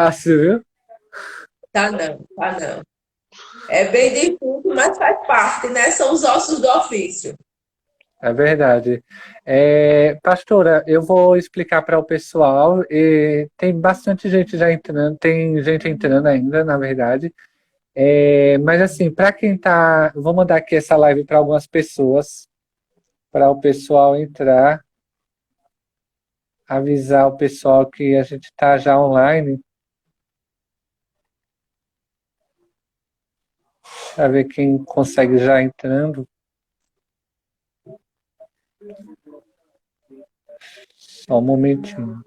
fácil, viu? Tá não, tá não. É bem difícil, mas faz parte, né? São os ossos do ofício. É verdade. Pastora, eu vou explicar para o pessoal. Tem bastante gente já entrando, tem gente entrando ainda, na verdade. Mas assim, para quem tá, vou mandar aqui essa live para algumas pessoas, para o pessoal entrar, avisar o pessoal que a gente está já online, para ver quem consegue já entrando. Só um momentinho.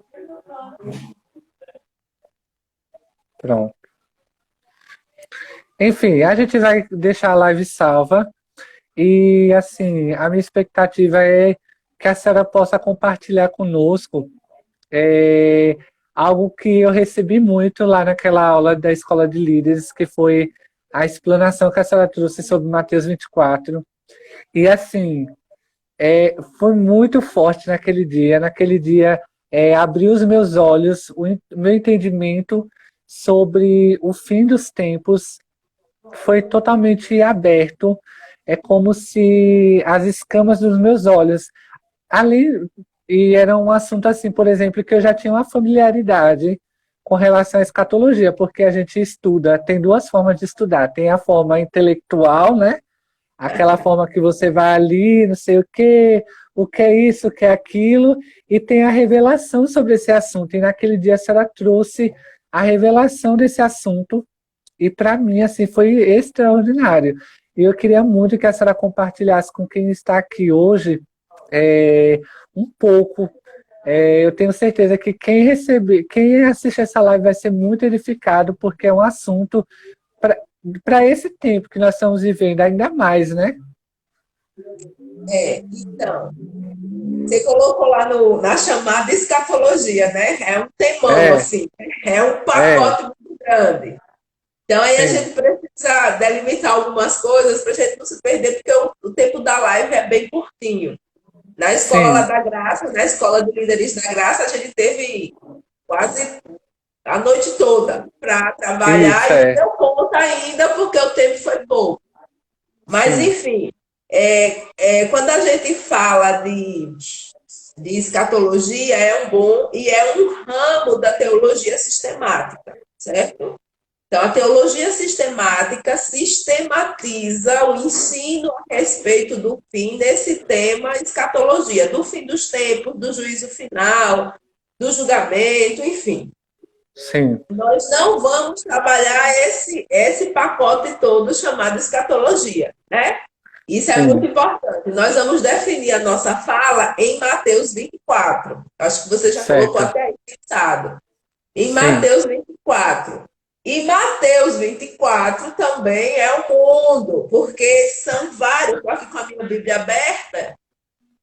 Pronto. Enfim, a gente vai deixar a live salva. E assim, a minha expectativa é que a senhora possa compartilhar conosco é, algo que eu recebi muito lá naquela aula da Escola de Líderes, que foi a explanação que a senhora trouxe sobre Mateus 24. E assim, foi muito forte naquele dia. Naquele dia, abriu os meus olhos, meu entendimento sobre o fim dos tempos foi totalmente aberto. É como se as escamas dos meus olhos ali, e era um assunto assim, por exemplo, que eu já tinha uma familiaridade com relação à escatologia, porque a gente estuda, tem duas formas de estudar, tem a forma intelectual, né? Aquela forma que você vai ali, não sei o que é isso, o que é aquilo, e tem a revelação sobre esse assunto. E naquele dia a senhora trouxe a revelação desse assunto, e para mim, assim, foi extraordinário. E eu queria muito que a senhora compartilhasse com quem está aqui hoje um pouco. Eu tenho certeza que quem receber, quem assistir essa live vai ser muito edificado, porque é um assunto para esse tempo que nós estamos vivendo, ainda mais, né? Então, você colocou lá no, na chamada escatologia, né? É um temão, É, assim, né? É um é, pacote muito grande. Então, aí a sim, gente precisa delimitar algumas coisas para a gente não se perder, porque o tempo da live é bem curtinho. Na escola lá sim, da Graça, na escola de líderes da Graça, a gente teve quase a noite toda para trabalhar isso, e não deu conta ainda, porque o tempo foi pouco. Mas, sim, enfim, quando a gente fala de escatologia, é um bom e é um ramo da teologia sistemática, certo? Então, a teologia sistemática sistematiza o ensino a respeito do fim desse tema escatologia, do fim dos tempos, do juízo final, do julgamento, enfim. sim, Nós não vamos trabalhar esse pacote todo chamado escatologia, né? Isso é muito sim, importante. Nós vamos definir a nossa fala em Mateus 24. Acho que você já colocou certo, até aí fixado. Em sim, Mateus 24. E Mateus 24 também é o mundo, porque são vários, estou aqui com a minha Bíblia aberta,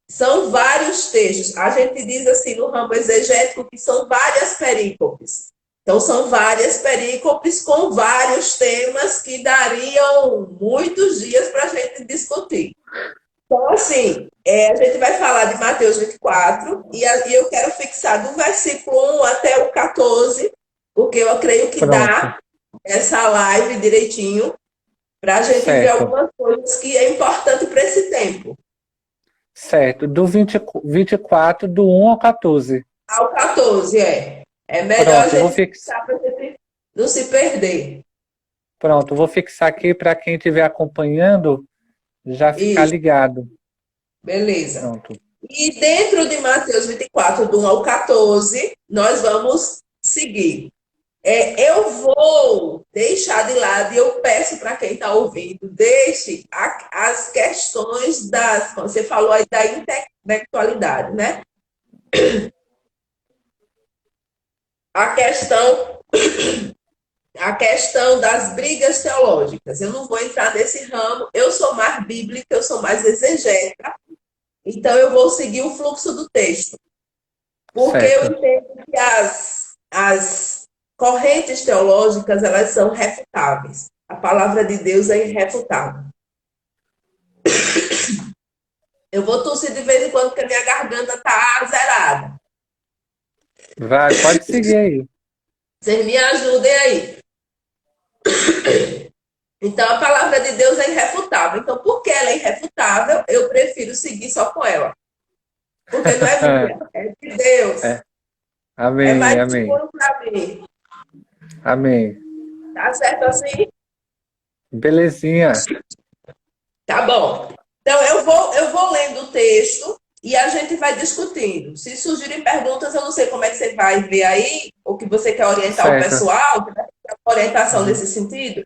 são vários textos. A gente diz assim no ramo exegético que são várias perícopes. Então, são várias perícopes com vários temas que dariam muitos dias para a gente discutir. Então, assim, a gente vai falar de Mateus 24 e eu quero fixar do versículo 1 até o 14, porque eu creio que pronto, dá essa live direitinho para a gente ver certo, algumas coisas que é importante para esse tempo. certo. Do 24, do 1 ao 14. Ao 14, é. É melhor a Pronto, gente fixar para a gente não se perder. vou fixar aqui para quem estiver acompanhando já ficar Isso, ligado. beleza. Pronto. E dentro de Mateus 24, do 1 ao 14, nós vamos seguir. Eu vou deixar de lado e eu peço para quem está ouvindo, deixe as questões das. Você falou aí da intelectualidade, né? A questão, a questão das brigas teológicas. Eu não vou entrar nesse ramo, eu sou mais bíblica, eu sou mais exegeta, então eu vou seguir o fluxo do texto. Porque eu Certo. entendo que as correntes teológicas elas são refutáveis. A palavra de Deus é irrefutável. Eu vou tossir de vez em quando porque a minha garganta tá zerada. Vai, pode seguir aí. Vocês me ajudem aí. Então, a palavra de Deus é irrefutável. Então, porque ela é irrefutável, eu prefiro seguir só com ela. Porque não é minha, é de Deus. É. É Amém, mais amém, seguro para mim. amém. Tá certo assim? Belezinha. Tá bom. Então, eu vou lendo o texto e a gente vai discutindo. Se surgirem perguntas, eu não sei como é que você vai ver aí, ou que você quer orientar o Certo. pessoal, que vai ter uma orientação Uhum. nesse sentido.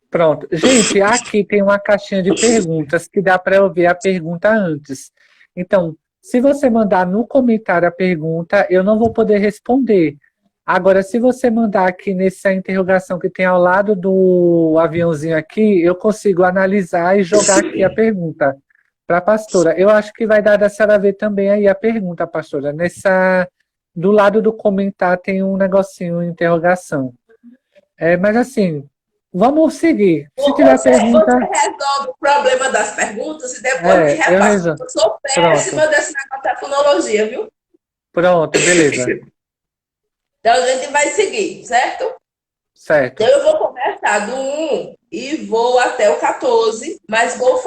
Pronto. Gente, aqui tem uma caixinha de perguntas que dá para eu ver a pergunta antes. Então, se você mandar no comentário a pergunta, eu não vou poder responder. Agora, se você mandar aqui nessa interrogação que tem ao lado do aviãozinho aqui, eu consigo analisar e jogar aqui a pergunta para a pastora. Eu acho que vai dar da senhora ver também aí a pergunta, pastora. Do lado do comentário tem um negocinho, interrogação. Mas assim, vamos seguir. Se tiver Você pergunta, resolve o problema das perguntas e depois me eu repassa. resolvo. Eu sou Pronto, péssima desse negócio da fonologia, viu? pronto, beleza. Então a gente vai seguir, certo? Então Certo, eu vou começar do 1 e vou até o 14, mas vou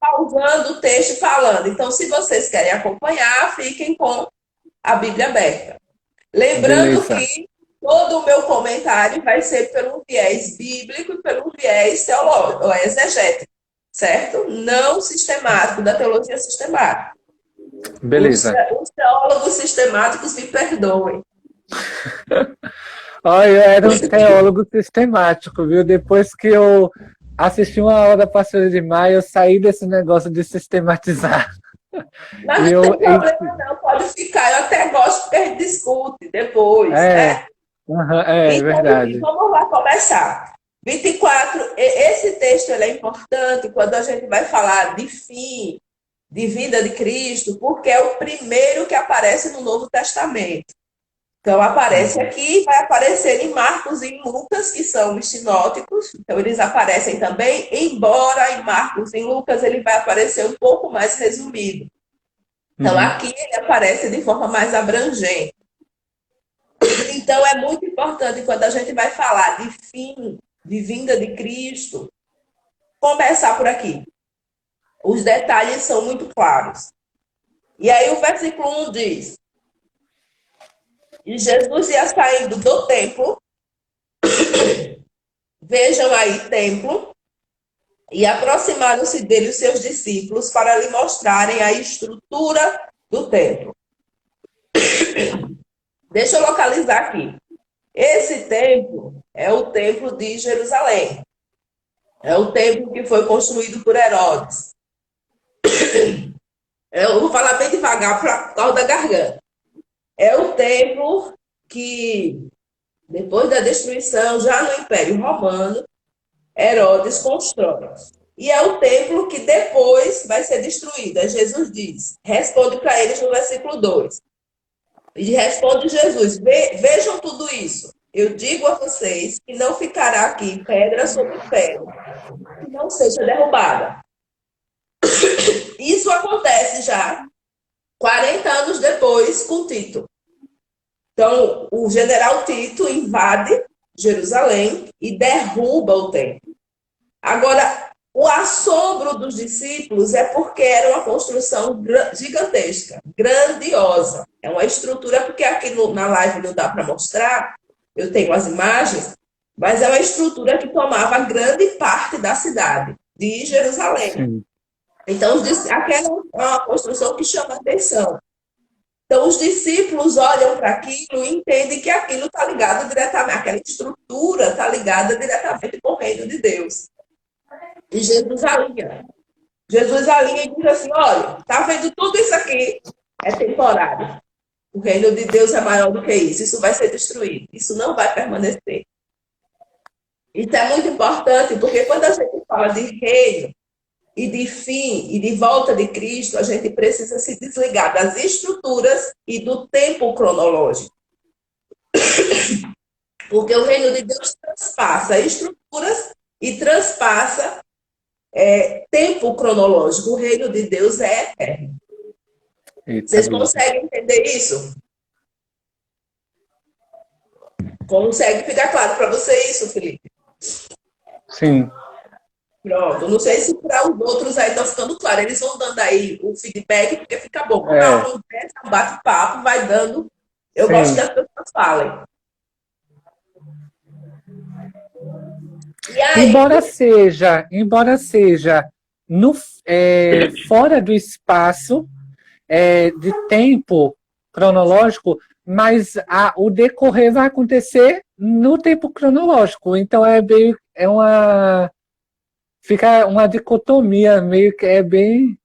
pausando o texto e falando. Então, se vocês querem acompanhar, fiquem com a Bíblia aberta. Lembrando beleza. que todo o meu comentário vai ser pelo viés bíblico e pelo viés teológico, ou exegético, certo? Não sistemático, da teologia sistemática. Beleza. Os teólogos sistemáticos me perdoem. Olha, eu era um teólogo sistemático, viu? Depois que eu assisti uma aula da pastora de Maia, eu saí desse negócio de sistematizar. Mas E não eu, tem problema, não, pode ficar. Eu até gosto porque a gente discute depois, é, né? é Então, enfim, verdade. vamos lá começar. 24, esse texto ele é importante quando a gente vai falar de fim, de vida de Cristo, porque é o primeiro que aparece no Novo Testamento. Então, aparece Uhum, aqui, vai aparecer em Marcos e em Lucas, que são os sinóticos. Então, eles aparecem também, embora em Marcos e em Lucas ele vai aparecer um pouco mais resumido. Então, uhum. aqui ele aparece de forma mais abrangente. Então, é muito importante quando a gente vai falar de fim, de vinda de Cristo, começar por aqui. Os detalhes são muito claros. E aí, o versículo 1 diz: E Jesus ia saindo do templo, vejam aí, templo, e aproximaram-se dele os seus discípulos para lhe mostrarem a estrutura do templo. Deixa eu localizar aqui. Esse templo é o templo de Jerusalém. É o templo que foi construído por Herodes. Eu vou falar bem devagar por causa da garganta. É o templo que, depois da destruição, já no Império Romano, Herodes constrói. E é o templo que depois vai ser destruído. Aí Jesus diz, responde para eles no versículo 2. E responde Jesus, vejam tudo isso. Eu digo a vocês que não ficará aqui pedra sobre pedra, que não seja derrubada. Isso acontece já 40 anos depois com Tito. Então, o general Tito invade Jerusalém e derruba o templo. Agora, o assombro dos discípulos é porque era uma construção gigantesca, grandiosa. É uma estrutura, porque aqui na live não dá para mostrar, eu tenho as imagens, mas é uma estrutura que tomava grande parte da cidade de Jerusalém. Sim. Então, aquela é uma construção que chama atenção. Então, os discípulos olham para aquilo e entendem que aquilo está ligado diretamente, aquela estrutura está ligada diretamente com o reino de Deus. E Jesus alinha. Jesus alinha e diz assim: olha, está vendo tudo isso aqui? É temporário. O reino de Deus é maior do que isso. Isso vai ser destruído. Isso não vai permanecer. Isso é muito importante, porque quando a gente fala de reino, e de fim e de volta de Cristo, a gente precisa se desligar das estruturas e do tempo cronológico. Porque o reino de Deus transpassa estruturas e transpassa tempo cronológico. O reino de Deus é eterno. Eita, Vocês glória. conseguem entender isso? Consegue ficar claro para você isso, Felipe? Sim. Pronto. Não sei se para os outros aí está ficando claro. Eles vão dando aí o feedback, porque fica bom. Como é uma É, conversa, um bate-papo, vai dando. Eu gosto que sim. as pessoas falem. E aí, Embora seja no, fora do espaço de tempo cronológico, mas o decorrer vai acontecer no tempo cronológico. Então fica uma dicotomia meio que é bem.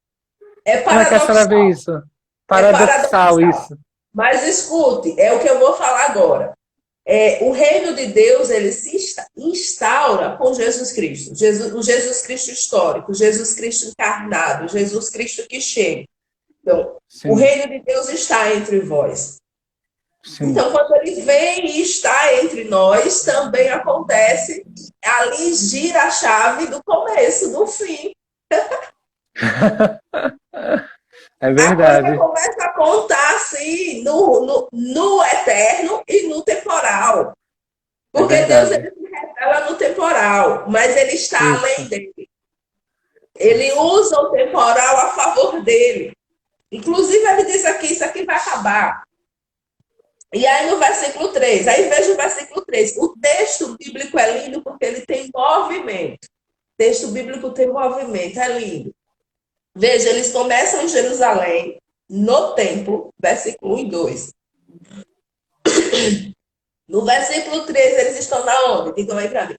é Como é que a senhora vê paradoxal. isso? É Paradoxal paradoxal. isso. Mas escute, é o que eu vou falar agora. O reino de Deus ele se instaura com Jesus Cristo, o Jesus Cristo histórico, Jesus Cristo encarnado, Jesus Cristo que chega. Então, o Sim, reino de Deus está entre vós. sim. Então, quando ele vem e está entre nós, também acontece, ali gira a chave do começo, do fim. É A coisa verdade. começa a contar assim no eterno e no temporal. É Porque Deus verdade. ele se revela no temporal, mas ele está além Isso, dele. Ele isso. usa o temporal a favor dele. Inclusive, ele diz aqui: isso aqui vai acabar. E aí, no versículo 3, aí veja o versículo 3. O texto bíblico é lindo porque ele tem movimento. O texto bíblico tem movimento, é lindo. Veja, eles começam em Jerusalém, no templo, versículo 1 e 2. No versículo 3, eles estão na onde? Digam aí para mim.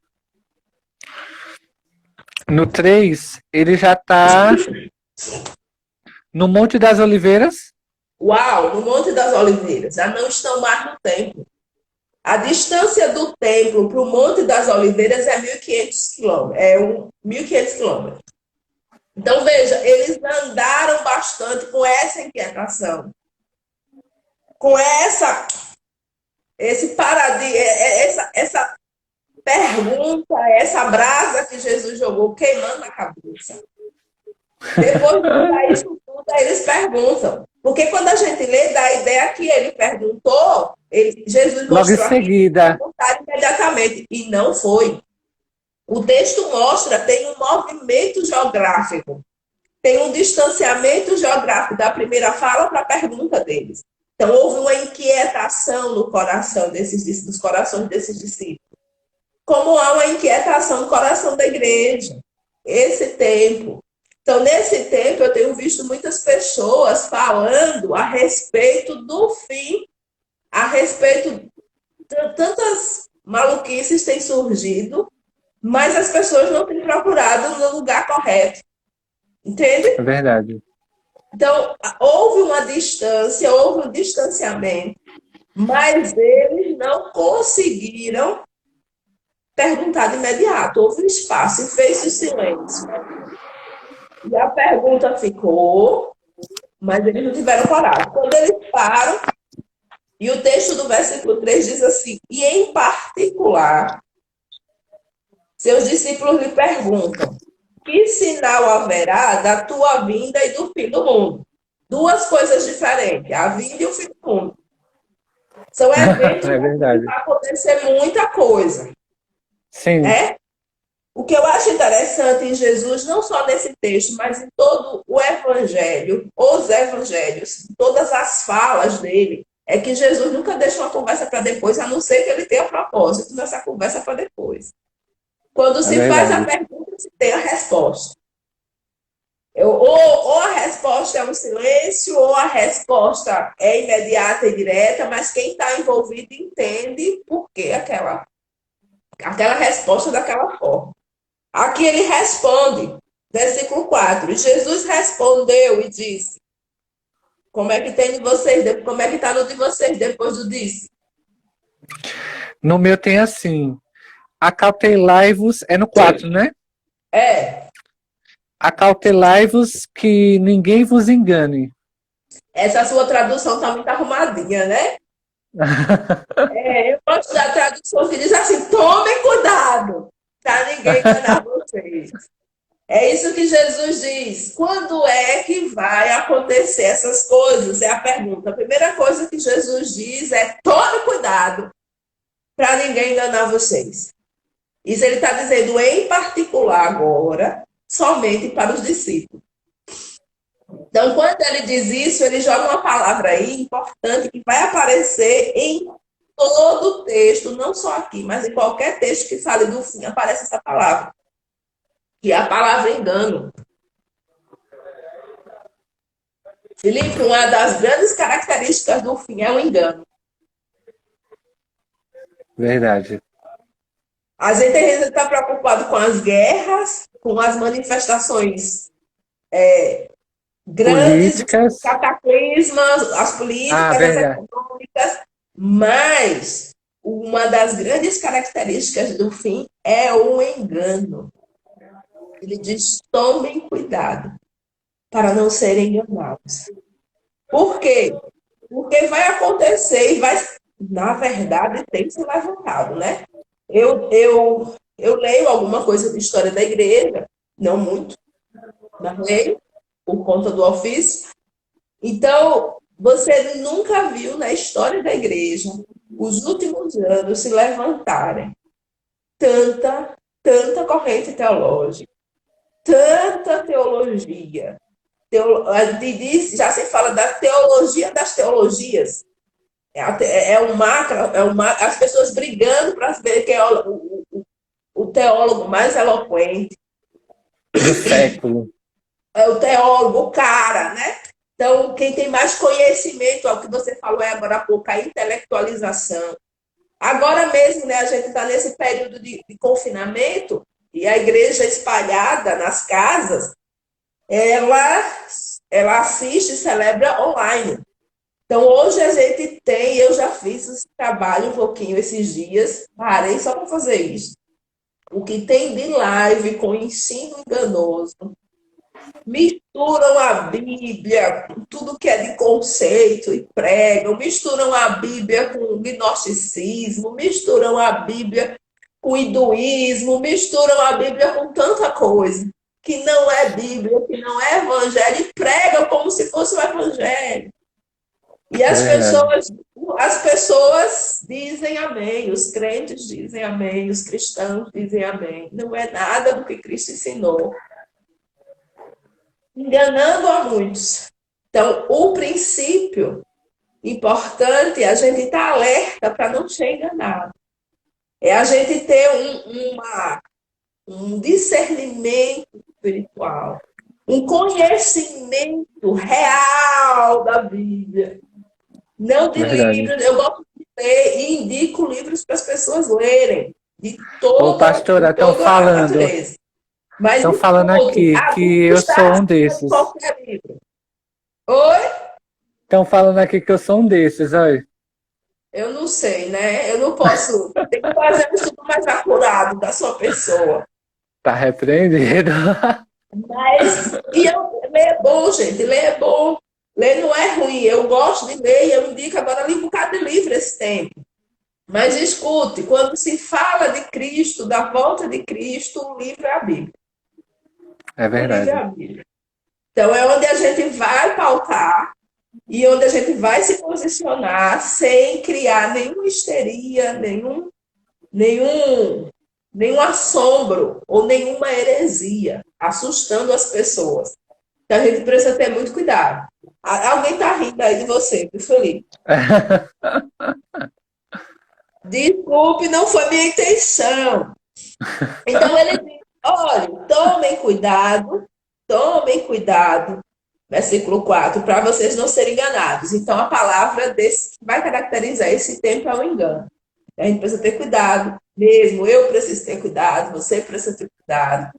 No 3 ele já está no Monte das Oliveiras. Uau, no Monte das Oliveiras. Já não estão mais no templo. A distância do templo para o Monte das Oliveiras é 1.500 quilômetros. 1.500 quilômetros. Então, veja, eles andaram bastante com essa inquietação, com esse paradigma, essa pergunta, essa brasa que Jesus jogou queimando na cabeça. Depois de dar isso tudo, aí eles perguntam. Porque quando a gente lê, dá a ideia que ele perguntou, Jesus Logo em mostrou aqui, seguida. perguntaram imediatamente. E não foi. O texto mostra, tem um movimento geográfico, tem um distanciamento geográfico da primeira fala para a pergunta deles. Então, houve uma inquietação no coração dos corações desses discípulos. Como há uma inquietação no coração da igreja. Esse tempo. Então, nesse tempo, eu tenho visto muitas pessoas falando a respeito do fim, a respeito de tantas maluquices têm surgido, mas as pessoas não têm procurado no lugar correto. É Entende? verdade. Então, houve uma distância, houve um distanciamento, mas eles não conseguiram perguntar de imediato. Houve um espaço e fez o silêncio. E a pergunta ficou, mas eles não tiveram coragem. Quando eles param, e o texto do versículo 3 diz assim: e em particular, seus discípulos lhe perguntam: que sinal haverá da tua vinda e do fim do mundo? Duas coisas diferentes, a vinda e o fim do mundo. São eventos É que verdade. vai acontecer muita coisa. Sim, É? O que eu acho interessante em Jesus, não só nesse texto, mas em todo o evangelho, os evangelhos, todas as falas dele, é que Jesus nunca deixa uma conversa para depois, a não ser que ele tenha propósito nessa conversa para depois. Quando é se faz a verdade. pergunta, se tem a resposta. Ou a resposta é um silêncio, ou a resposta é imediata e direta, mas quem está envolvido entende por que aquela resposta daquela forma. Aqui ele responde, versículo 4. E Jesus respondeu e disse: como é que tem de vocês? Como é que está no de vocês depois do disse? No meu tem assim: acautelai-vos, é no 4, né? É, Acautelai-vos que ninguém vos engane. essa sua tradução está muito arrumadinha, né? Eu gosto da tradução que diz assim: tomem cuidado para ninguém enganar vocês. É isso que Jesus diz. Quando é que vai acontecer essas coisas? É a pergunta. A primeira coisa que Jesus diz é: tome cuidado para ninguém enganar vocês. Isso ele está dizendo em particular agora, somente para os discípulos. Então, quando ele diz isso, ele joga uma palavra aí importante que vai aparecer em todo o texto, não só aqui, mas em qualquer texto que fale do fim, aparece essa palavra, que é a palavra engano. Filipe, uma das grandes características do fim é o engano. Verdade. A gente está preocupado com as guerras, com as manifestações grandes, Políticas. cataclismas, as políticas, as Verdade. econômicas, mas uma das grandes características do fim é o engano. Ele diz: tomem cuidado para não serem enganados. Por quê? Porque vai acontecer e vai, na verdade, tem se levantado, né? Eu leio alguma coisa de história da igreja, não muito, mas leio por conta do ofício. Então, você nunca viu na história da igreja os últimos anos se levantarem tanta corrente teológica, tanta teologia. Já se fala da teologia das teologias. As pessoas brigando para ver quem é o teólogo mais eloquente. Do século. É o teólogo, o cara, né? Então, quem tem mais conhecimento, é o que você falou agora há pouco, a intelectualização. Agora mesmo, né, a gente está nesse período de confinamento e a igreja espalhada nas casas, ela assiste e celebra online. Então, hoje a gente tem, eu já fiz esse trabalho um pouquinho esses dias, parei só para fazer isso. O que tem de live com ensino enganoso, misturam a Bíblia com tudo que é de conceito e pregam, misturam a Bíblia com gnosticismo, misturam a Bíblia com hinduísmo, misturam a Bíblia com tanta coisa que não é Bíblia, que não é evangelho, e pregam como se fosse o evangelho. E as pessoas dizem amém, os crentes dizem amém, os cristãos dizem amém. Não é nada do que Cristo ensinou. Enganando a muitos. Então, o princípio importante é a gente estar alerta para não ser enganado. É a gente ter um discernimento espiritual, um conhecimento real da Bíblia. Não de livros. Eu gosto de ler e indico livros para as pessoas lerem. De Ô, pastora, estão falando. Estão falando aqui que eu sou um desses. Oi? Estão falando aqui que eu sou um desses, olha. Eu não sei, né? Eu não posso. Tem que fazer um estudo mais acurado da sua pessoa. Tá repreendido. Mas, ler é bom, gente. Ler é bom. Ler não é ruim. Eu gosto de ler e eu indico agora li um bocado de livro esse tempo. Mas escute, quando se fala de Cristo, da volta de Cristo, o livro é a Bíblia. É verdade. O livro é a Bíblia. Então é onde a gente vai pautar e onde a gente vai se posicionar sem criar nenhuma histeria, nenhum assombro ou nenhuma heresia, assustando as pessoas. Então a gente precisa ter muito cuidado. Alguém está rindo aí de você, Felipe? Desculpe, não foi minha intenção. Então ele diz, olha, tomem cuidado, versículo 4, para vocês não serem enganados. Então a palavra que vai caracterizar esse tempo é o engano. A gente precisa ter cuidado, mesmo eu preciso ter cuidado, você precisa ter cuidado.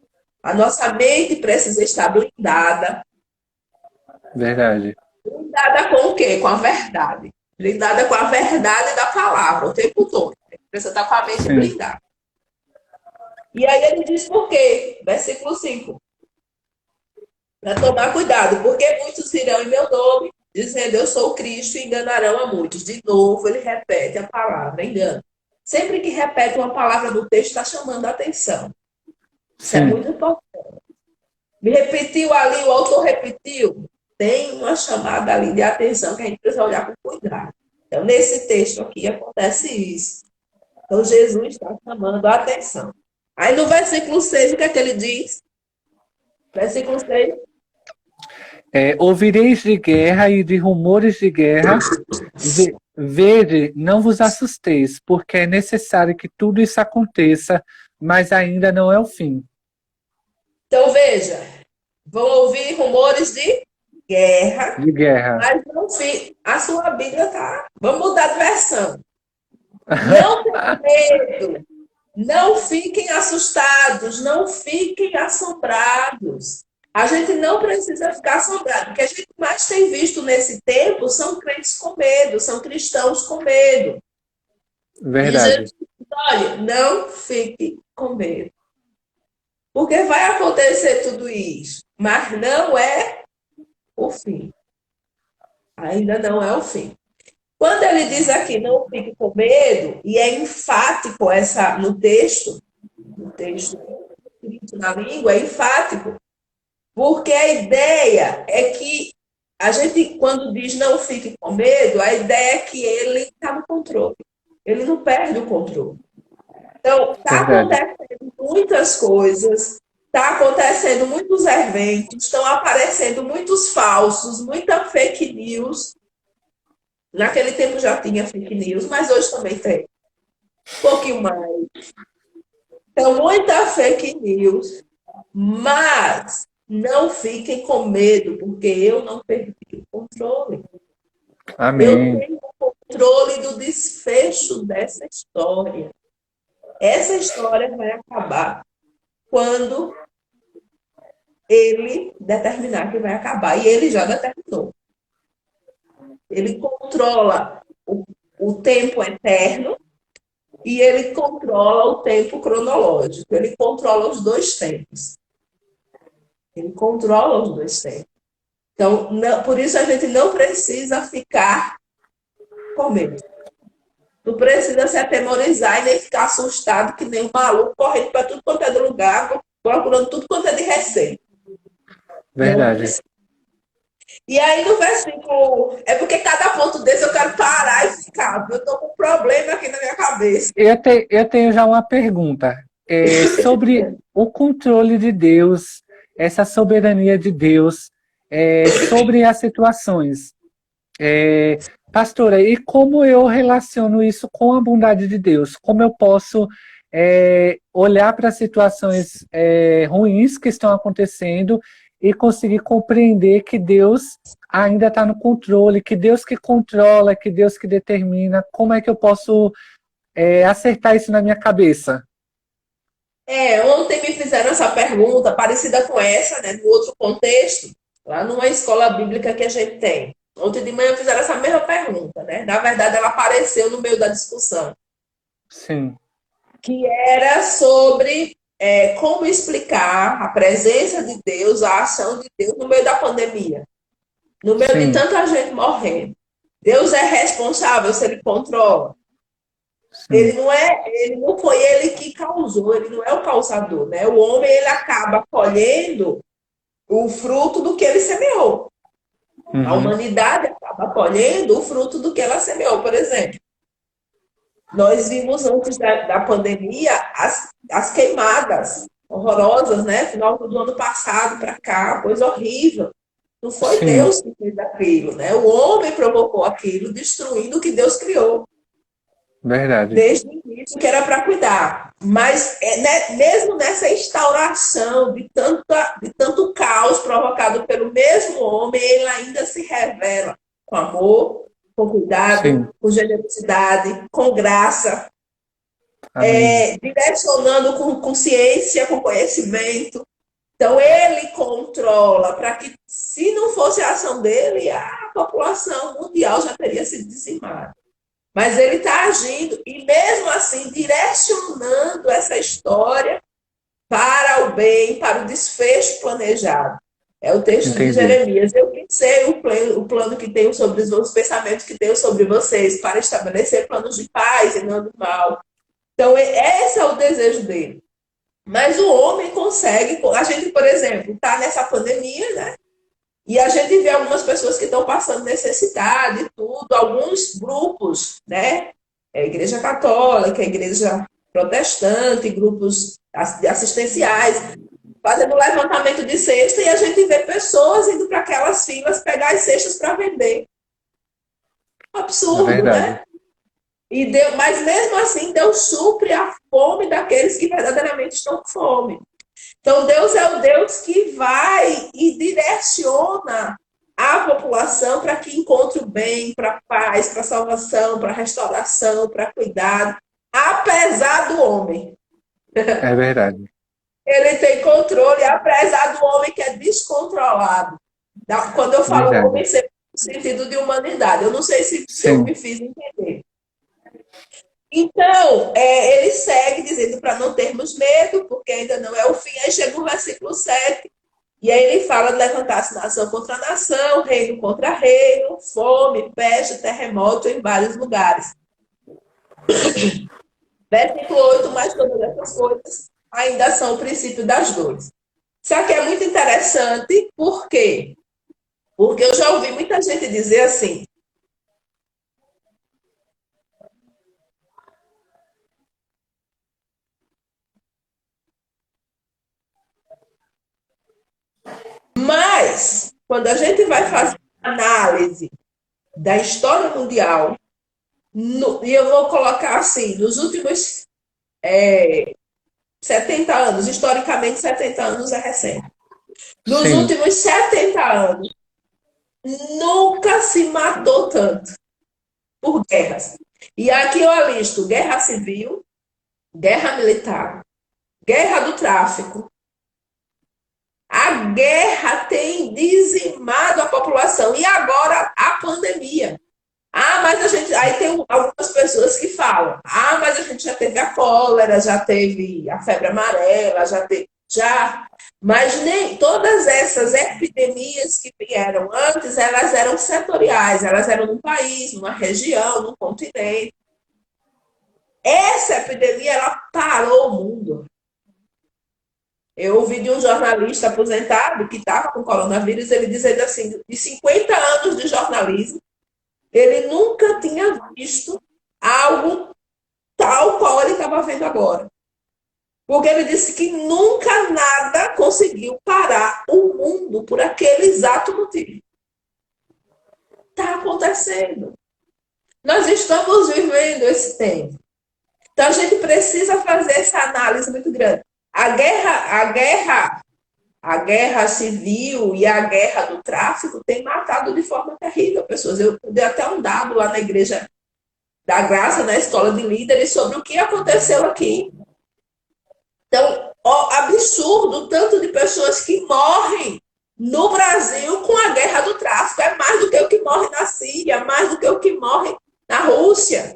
A nossa mente precisa estar blindada. Verdade. Blindada com o quê? Com a verdade. Blindada com a verdade da palavra o tempo todo. Precisa estar com a mente blindada. E aí ele diz por quê? Versículo 5. Para tomar cuidado, porque muitos virão em meu nome, dizendo eu sou o Cristo, e enganarão a muitos. De novo, ele repete a palavra, engano. Sempre que repete uma palavra no texto, está chamando a atenção. Isso é muito importante. Me repetiu ali, o autor repetiu. Tem uma chamada ali de atenção que a gente precisa olhar com cuidado. Então, nesse texto aqui acontece isso. Então, Jesus está chamando a atenção. Aí no versículo 6, o que é que ele diz? Versículo 6. Ouvireis de guerra e de rumores de guerra, vede, não vos assusteis, porque é necessário que tudo isso aconteça, mas ainda não é o fim. Então, veja, vão ouvir rumores de guerra, De guerra. mas não fi. A sua Bíblia tá. Vamos mudar de versão. Não tenham medo. Não fiquem assustados. Não fiquem assombrados. A gente não precisa ficar assombrado. O que a gente mais tem visto nesse tempo são crentes com medo, são cristãos com medo. E Verdade. Jesus diz, olha, não fique com medo. Porque vai acontecer tudo isso. Mas não é o fim. Ainda não é o fim. Quando ele diz aqui, não fique com medo, e é enfático no texto escrito na língua, é enfático, porque a ideia é que a gente, quando diz não fique com medo, a ideia é que ele está no controle. Ele não perde o controle. Então, está Verdade. acontecendo muitas coisas, está acontecendo muitos eventos, estão aparecendo muitos falsos, muita fake news. Naquele tempo já tinha fake news, mas hoje também tem. Um pouquinho mais. Então, muita fake news, mas não fiquem com medo, porque eu não perdi o controle. Eu Amém. tenho o controle do desfecho dessa história. Essa história vai acabar quando ele determinar que vai acabar. E ele já determinou. Ele controla o tempo eterno e ele controla o tempo cronológico. Ele controla os dois tempos. Ele controla os dois tempos. Então, não, por isso a gente não precisa ficar com medo. Não precisa se atemorizar e nem ficar assustado que nem um maluco correndo para tudo quanto é de lugar, procurando tudo quanto é de receita. Verdade. E aí no versículo, é porque cada ponto desse eu quero parar e ficar. Eu estou com um problema aqui na minha cabeça. Eu tenho já uma pergunta. Sobre o controle de Deus, essa soberania de Deus, sobre as situações. Pastora, e como eu relaciono isso com a bondade de Deus? Como eu posso olhar para as situações ruins que estão acontecendo e conseguir compreender que Deus ainda está no controle, que Deus que controla, que Deus que determina? Como é que eu posso acertar isso na minha cabeça? Ontem me fizeram essa pergunta parecida com essa, né, no outro contexto, lá numa escola bíblica que a gente tem. Ontem de manhã fizeram essa mesma pergunta, né? Na verdade, ela apareceu no meio da discussão. Sim. Que era sobre como explicar a presença de Deus, a ação de Deus no meio da pandemia, no meio de Sim. tanta gente morrendo. Deus é responsável se ele controla. Sim. Ele não foi ele que causou, ele não é o causador, né? O homem ele acaba colhendo o fruto do que ele semeou. Uhum. A humanidade acaba colhendo o fruto do que ela semeou, por exemplo. Nós vimos antes da pandemia as queimadas horrorosas, né? Final do ano passado para cá, coisa horrível. Não foi Sim. Deus que fez aquilo, né? O homem provocou aquilo, destruindo o que Deus criou. Verdade. Desde o início, que era para cuidar. Mas mesmo nessa instauração de tanto caos provocado pelo mesmo homem, ele ainda se revela com amor, com cuidado, Sim. com generosidade, com graça, direcionando com consciência, com conhecimento. Então, ele controla para que, se não fosse a ação dele, a população mundial já teria sido dizimada. Mas ele está agindo e, mesmo assim, direcionando essa história para o bem, para o desfecho planejado. É o texto Entendi. de Jeremias. Eu pensei o plano que tenho sobre os pensamentos que tenho sobre vocês, para estabelecer planos de paz e não do mal. Então, esse é o desejo dele. Mas o homem consegue. A gente, por exemplo, está nessa pandemia, né? E a gente vê algumas pessoas que estão passando necessidade e tudo, alguns grupos, né, a igreja católica, a igreja protestante, grupos assistenciais, fazendo levantamento de cesta e a gente vê pessoas indo para aquelas filas pegar as cestas para vender. É Absurdo, verdade. né? Mas mesmo assim, Deus supre a fome daqueles que verdadeiramente estão com fome. Então, Deus é o Deus que vai e direciona a população para que encontre o bem, para a paz, para a salvação, para a restauração, para cuidado, apesar do homem. É verdade. Ele tem controle, apesar do homem que é descontrolado. Quando eu falo Verdade. homem, sempre no sentido de humanidade. Eu não sei se eu Sim. me fiz entender. Então, ele segue dizendo para não termos medo, porque ainda não é o fim. Aí chega o versículo 7, e aí ele fala de levantar-se nação contra nação, reino contra reino, fome, peste, terremoto em vários lugares. Versículo 8, mas todas essas coisas ainda são o princípio das dores. Isso aqui é muito interessante, por quê? Porque eu já ouvi muita gente dizer assim, mas quando a gente vai fazer análise da história mundial, e eu vou colocar assim, nos últimos 70 anos, historicamente 70 anos é recente. Nos Sim. últimos 70 anos, nunca se matou tanto por guerras. E aqui eu alisto guerra civil, guerra militar, guerra do tráfico. A guerra tem dizimado a população. E agora a pandemia. Mas a gente. Aí tem algumas pessoas que falam: mas a gente já teve a cólera, já teve a febre amarela, já teve. Já. Mas nem todas essas epidemias que vieram antes, elas eram setoriais, elas eram num país, numa região, num continente. Essa epidemia, ela parou o mundo. Eu ouvi de um jornalista aposentado que estava com coronavírus, ele dizendo assim, de 50 anos de jornalismo, ele nunca tinha visto algo tal qual ele estava vendo agora. Porque ele disse que nunca nada conseguiu parar o mundo por aquele exato motivo. Está acontecendo. Nós estamos vivendo esse tempo. Então a gente precisa fazer essa análise muito grande. A guerra civil e a guerra do tráfico tem matado de forma terrível pessoas. Eu dei até um dado lá na Igreja da Graça, na Escola de Líderes, sobre o que aconteceu aqui. Então, absurdo o tanto de pessoas que morrem no Brasil com a guerra do tráfico. É mais do que o que morre na Síria, mais do que o que morre na Rússia.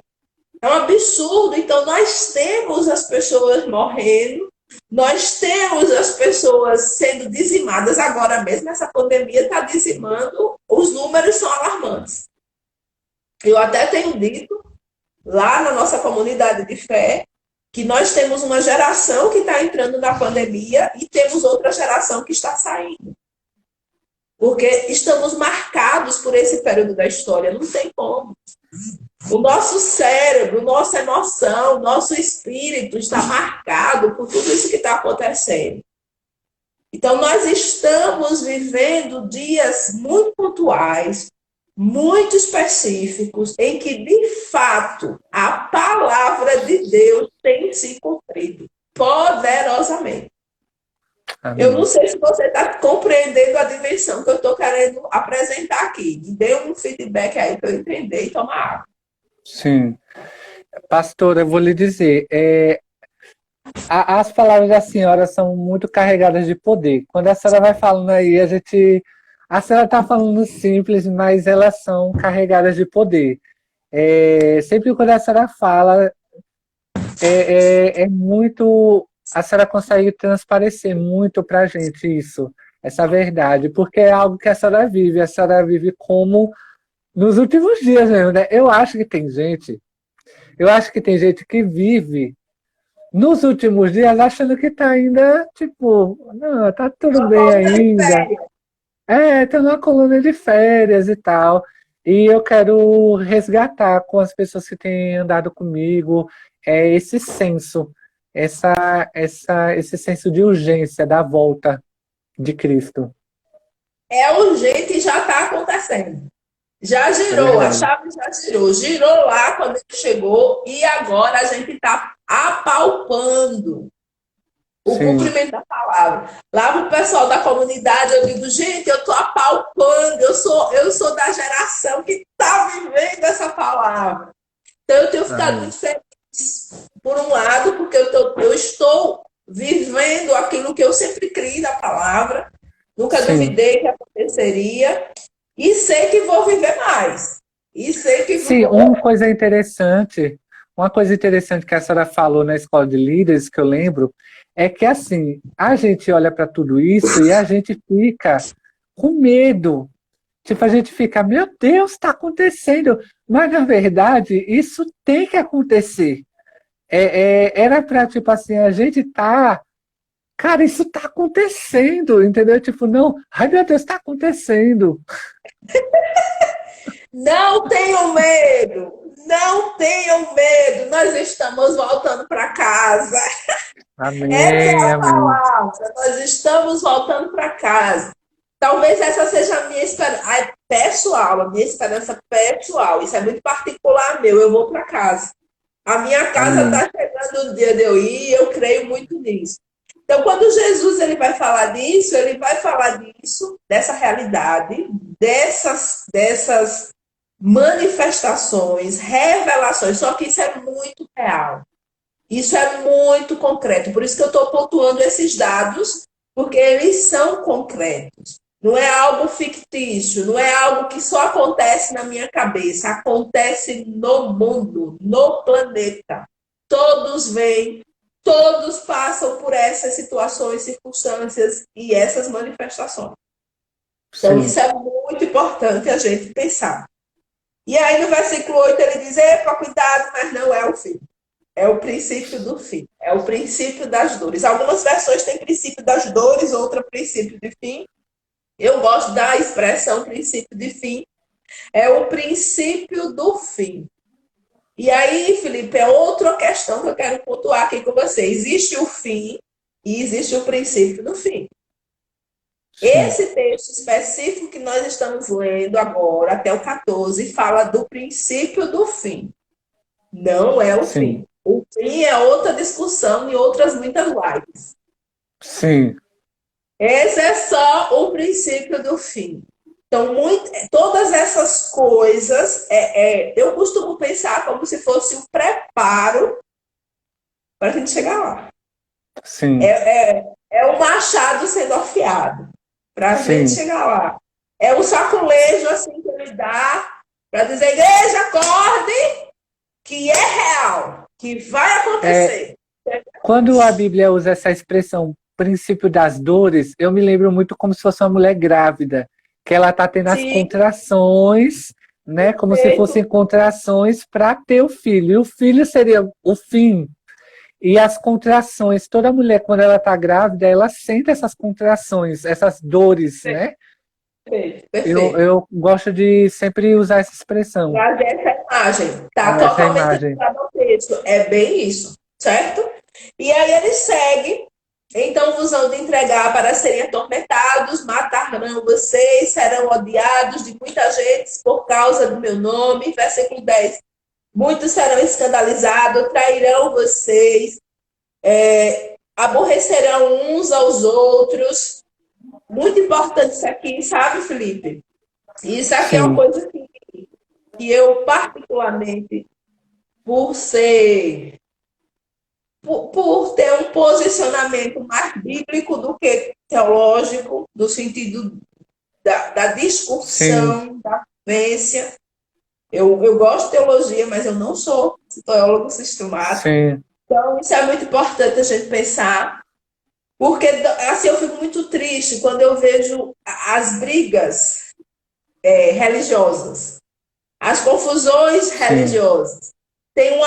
É um absurdo. Então, nós temos as pessoas morrendo, nós temos as pessoas sendo dizimadas. Agora mesmo, essa pandemia está dizimando, os números são alarmantes. Eu até tenho dito, lá na nossa comunidade de fé, que nós temos uma geração que está entrando na pandemia e temos outra geração que está saindo. Porque estamos marcados por esse período da história, não tem como. O nosso cérebro, nossa emoção, nosso espírito está marcado por tudo isso que está acontecendo. Então, nós estamos vivendo dias muito pontuais, muito específicos, em que, de fato, a palavra de Deus tem se cumprido poderosamente. Amém. Eu não sei se você está compreendendo a dimensão que eu estou querendo apresentar aqui. Me dê um feedback aí para eu entender e tomar água. Sim. Pastor, eu vou lhe dizer, as palavras da senhora são muito carregadas de poder. Quando a senhora vai falando aí, a senhora está falando simples, mas elas são carregadas de poder. Sempre quando a senhora fala, é muito, a senhora consegue transparecer muito para a gente isso, essa verdade, porque é algo que a senhora vive como nos últimos dias mesmo, né? Eu acho que tem gente que vive nos últimos dias achando que tá ainda, tipo, não, tá tudo bem ainda. Tá numa coluna de férias e tal. E eu quero resgatar com as pessoas que têm andado comigo esse senso, esse senso de urgência da volta de Cristo. É urgente e já está acontecendo. Já É girou, a verdade. chave já girou. Girou lá quando ele chegou e agora a gente está apalpando o Sim, cumprimento da palavra. Lá para o pessoal da comunidade, eu digo, gente, eu estou apalpando, eu sou da geração que está vivendo essa palavra. Então, eu tenho ficado amém. muito feliz, por um lado, porque eu estou vivendo aquilo que eu sempre criei da palavra, nunca Sim. duvidei que aconteceria, e sei que vou viver mais. E sei que Sim, uma coisa interessante que a senhora falou na escola de líderes, que eu lembro, é que assim, a gente olha para tudo isso e a gente fica com medo. Tipo, a gente fica, meu Deus, está acontecendo. Mas, na verdade, isso tem que acontecer. Era para, tipo assim, a gente tá. Cara, isso tá acontecendo, entendeu? Tipo, não, ai meu Deus, está acontecendo. não tenham medo, não tenham medo, nós estamos voltando para casa. Essa é Amém, a amém. palavra. Nós estamos voltando para casa. Talvez essa seja a minha esperança pessoal, a minha esperança pessoal. Isso é muito particular meu. Eu vou para casa. A minha casa Amém. está chegando o dia de eu ir, eu creio muito nisso. Então, quando Jesus ele vai falar disso, ele vai falar disso, dessa realidade, dessas manifestações, revelações. Só que isso é muito real. Isso é muito concreto. Por isso que eu estou pontuando esses dados, porque eles são concretos. Não é algo fictício, não é algo que só acontece na minha cabeça, acontece no mundo, no planeta. Todos vêm, todos passam por essas situações, circunstâncias e essas manifestações. Então, Sim, isso é muito importante a gente pensar. E aí, no versículo 8 ele diz: epa, cuidado, mas não é o fim. É o princípio do fim. É o princípio das dores. Algumas versões têm princípio das dores, outra princípio de fim. Eu gosto da expressão princípio de fim. É o princípio do fim. E aí, Felipe, é outra questão que eu quero pontuar aqui com você. Existe o fim e existe o princípio do fim. sim, Esse texto específico que nós estamos lendo agora, até o 14, fala do princípio do fim. Não é o sim, fim. O fim é outra discussão e outras muitas lives. sim. Esse é só o princípio do fim. Então, todas essas coisas, eu costumo pensar como se fosse um preparo para a gente chegar lá. Sim, É o machado sendo afiado para a gente sim. chegar lá. É um saculejo assim que ele dá para dizer, igreja, acorde, que é real, que vai É, acontecer. quando a Bíblia usa essa expressão princípio das dores, eu me lembro muito como se fosse uma mulher grávida, que ela está tendo as Sim, contrações, né? Como se fossem perfeito. contrações para ter o filho. E o filho seria o fim. E as contrações, toda mulher, quando ela está grávida, ela sente essas contrações, essas dores, né? Perfeito, Eu, perfeito. eu gosto de sempre usar essa expressão, Trazer essa imagem. Está essa totalmente imagem. ligado ao texto. É bem isso, certo? E aí ele segue. Então vos hão de entregar para serem atormentados, matarão vocês, serão odiados de muita gente por causa do meu nome. Versículo 10. Muitos serão escandalizados, trairão vocês, aborrecerão uns aos outros. Muito importante isso aqui, sabe, Felipe? Isso aqui é uma Sim, coisa que eu, particularmente, por ser, por ter um posicionamento mais bíblico do que teológico, no sentido da sim, discussão, da vivência. Eu gosto de teologia, mas eu não sou teólogo sistemático. sim, Então, isso é muito importante a gente pensar, porque assim eu fico muito triste quando eu vejo as brigas religiosas, as confusões sim, religiosas. Tem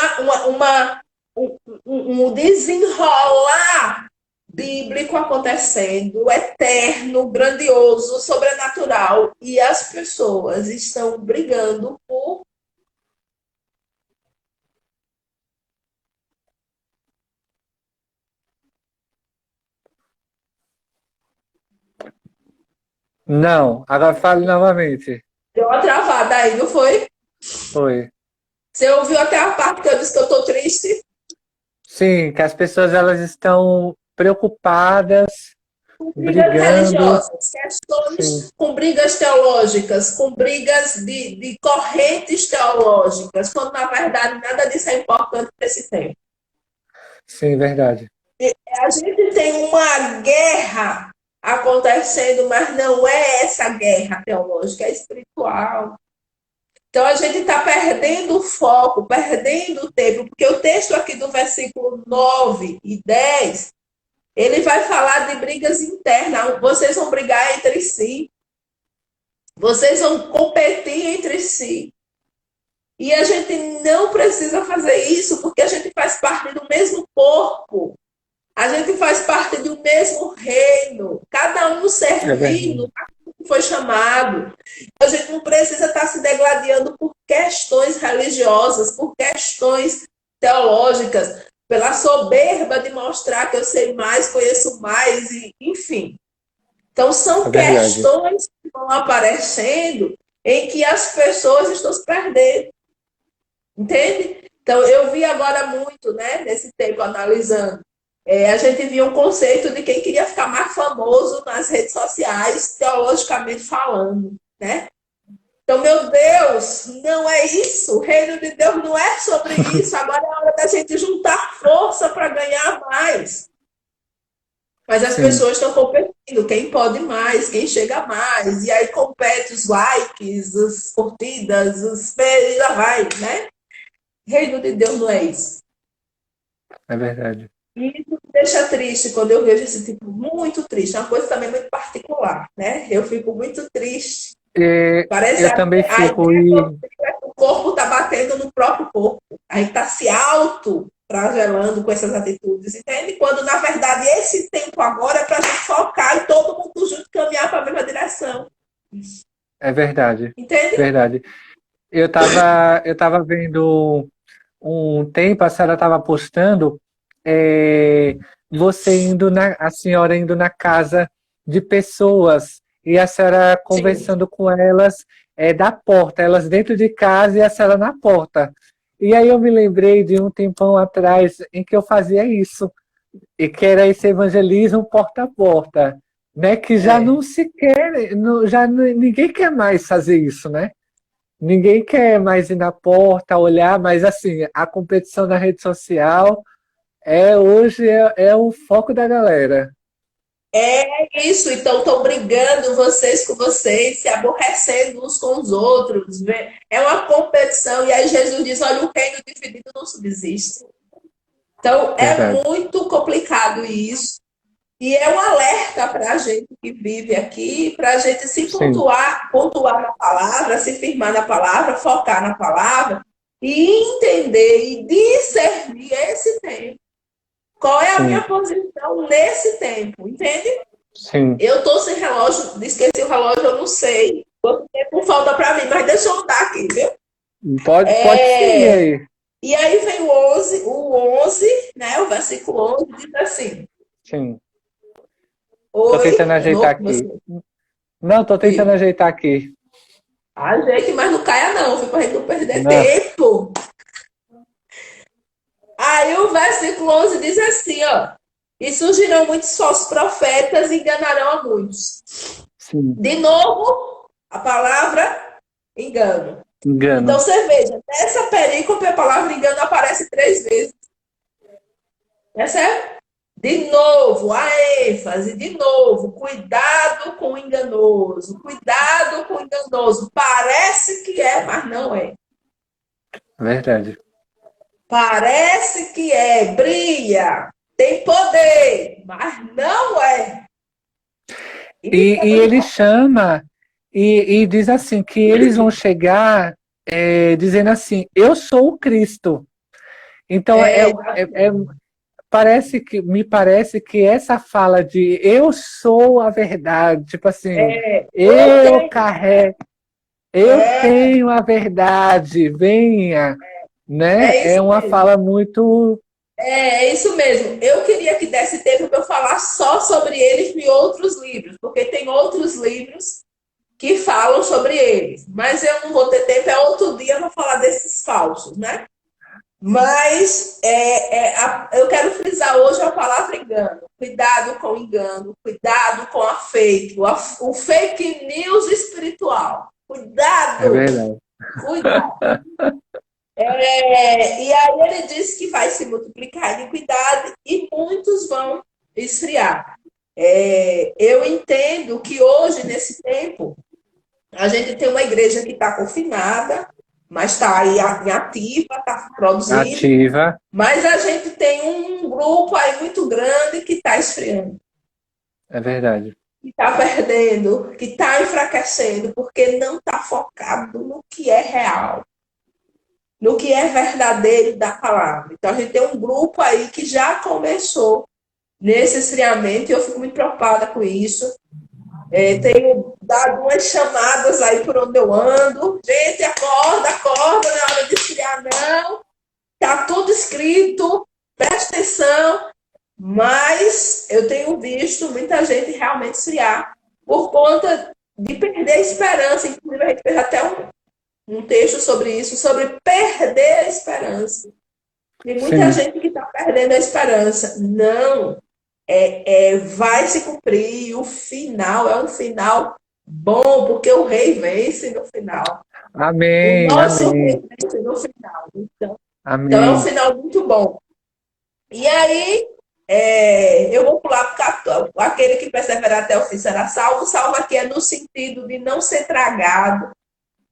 um desenrolar bíblico acontecendo, eterno, grandioso, sobrenatural, e as pessoas estão brigando por. Não, agora fale novamente. Deu uma travada aí, não foi? Foi. Você ouviu até a parte que eu disse que eu estou triste? Sim, que as pessoas elas estão preocupadas, Com brigas brigando. religiosas, Sim, questões com brigas teológicas, com brigas de correntes teológicas, quando na verdade nada disso é importante nesse tempo. sim, verdade. A gente tem uma guerra acontecendo, mas não é essa guerra teológica, é espiritual. Então a gente está perdendo o foco, perdendo o tempo, porque o texto aqui do versículo 9 e 10 ele vai falar de brigas internas. Vocês vão brigar entre si, vocês vão competir entre si. E a gente não precisa fazer isso, porque a gente faz parte do mesmo corpo. A gente faz parte do mesmo reino, cada um É verdade. servindo aquilo que foi chamado. A gente não precisa estar se degladiando por questões religiosas, por questões teológicas, pela soberba de mostrar que eu sei mais, conheço mais, e, enfim. Então, É são verdade. questões que vão aparecendo em que as pessoas estão se perdendo, entende? Então, eu vi agora muito, né, nesse tempo, analisando. A gente via um conceito de quem queria ficar mais famoso nas redes sociais, teologicamente falando, né? Então, meu Deus, não é isso. O reino de Deus não é sobre isso. Agora é hora da gente juntar força para ganhar mais. Mas as Sim, pessoas estão competindo, quem pode mais, quem chega mais, e aí compete os likes, as curtidas, os e lá vai, né? Reino de Deus não é isso. é verdade. E isso me deixa triste quando eu vejo esse tipo, muito triste. É uma coisa também muito particular, né? Eu fico muito triste. E Parece eu também a fico ideia e que o corpo está batendo no próprio corpo. Aí está se auto-flagelando com essas atitudes, entende? Quando, na verdade, esse tempo agora é para a gente focar e todo mundo junto caminhar para a mesma direção. é verdade. Entende? Verdade. Eu tava vendo um tempo, a senhora estava postando é, a senhora indo na casa de pessoas e a senhora Sim. conversando com elas da porta, elas dentro de casa e a senhora na porta. E aí eu me lembrei de um tempão atrás em que eu fazia isso, e que era esse evangelismo porta a porta, né? Que já É. não se quer, ninguém quer mais fazer isso, né? Ninguém quer mais ir na porta, olhar, mas assim, a competição na rede social hoje é o foco da galera. É isso, então estão brigando vocês com vocês, se aborrecendo uns com os outros. É uma competição, e aí Jesus diz: olha, o reino dividido não subsiste. Então é Verdade. muito complicado isso, e é um alerta para a gente que vive aqui, para a gente se Sim, pontuar na palavra, se firmar na palavra, focar na palavra, e entender e discernir esse tempo. Qual é a minha sim, posição nesse tempo, entende? sim. Eu tô sem relógio, esqueci o relógio, eu não sei. Quanto tempo falta para mim, mas deixa eu andar aqui, viu? Pode sim aí. E aí vem o onze, né? O versículo 11 diz assim: Sim. Tô tentando Oi, de ajeitar novo, aqui. você Não, tô tentando viu? ajeitar aqui. A gente, mas não caia não, viu? Pra gente não perder Não, tempo. Aí o versículo 11 diz assim, ó: E surgirão muitos falsos profetas e enganarão a muitos. sim. De novo, a palavra engano. Então Engano. você veja, nessa perícope a palavra engano aparece 3 vezes. Percebe? De novo, a ênfase, de novo, cuidado com o enganoso, cuidado com o enganoso. Parece que é, mas não é. Verdade. Parece que é, brilha, tem poder, mas não é. Isso é E muito ele importante. chama e diz assim que eles vão chegar dizendo assim, eu sou o Cristo. Então É, me parece que essa fala de eu sou a verdade, tipo assim, Eu eu tenho, carrego, eu é, tenho a verdade, venha, né? é É isso uma mesmo. fala muito. É isso mesmo. Eu queria que desse tempo para eu falar só sobre eles em outros livros, porque tem outros livros que falam sobre eles. Mas eu não vou ter tempo, é outro dia para falar desses falsos, né? Mas eu quero frisar hoje a palavra engano. Cuidado com o engano, cuidado com a o fake news espiritual. É Cuidado, verdade. cuidado. E aí ele diz que vai se multiplicar a iniquidade e muitos vão esfriar. Eu entendo que hoje, nesse tempo, a gente tem uma igreja que está confinada, mas está aí em ativa, está produzindo, Ativa, mas a gente tem um grupo aí muito grande que está esfriando, é verdade. que está perdendo, que está enfraquecendo, porque não está focado no que é real, no que é verdadeiro da palavra. Então a gente tem um grupo aí que já começou nesse esfriamento e eu fico muito preocupada com isso. Tenho dado umas chamadas aí por onde eu ando. Gente, acorda, acorda, não é hora de esfriar, não. Tá tudo escrito, presta atenção. Mas eu tenho visto muita gente realmente esfriar por conta de perder a esperança. Inclusive, a gente fez até um texto sobre isso, sobre perder a esperança. Tem muita Sim, gente que está perdendo a esperança. Não, vai se cumprir. O final é um final bom, porque o rei vence no final. O amém, nosso amém, rei vence no final. Então é um amém. final muito bom. E aí, eu vou pular para aquele que perseverar até o fim será salvo. Salvo aqui é no sentido de não ser tragado,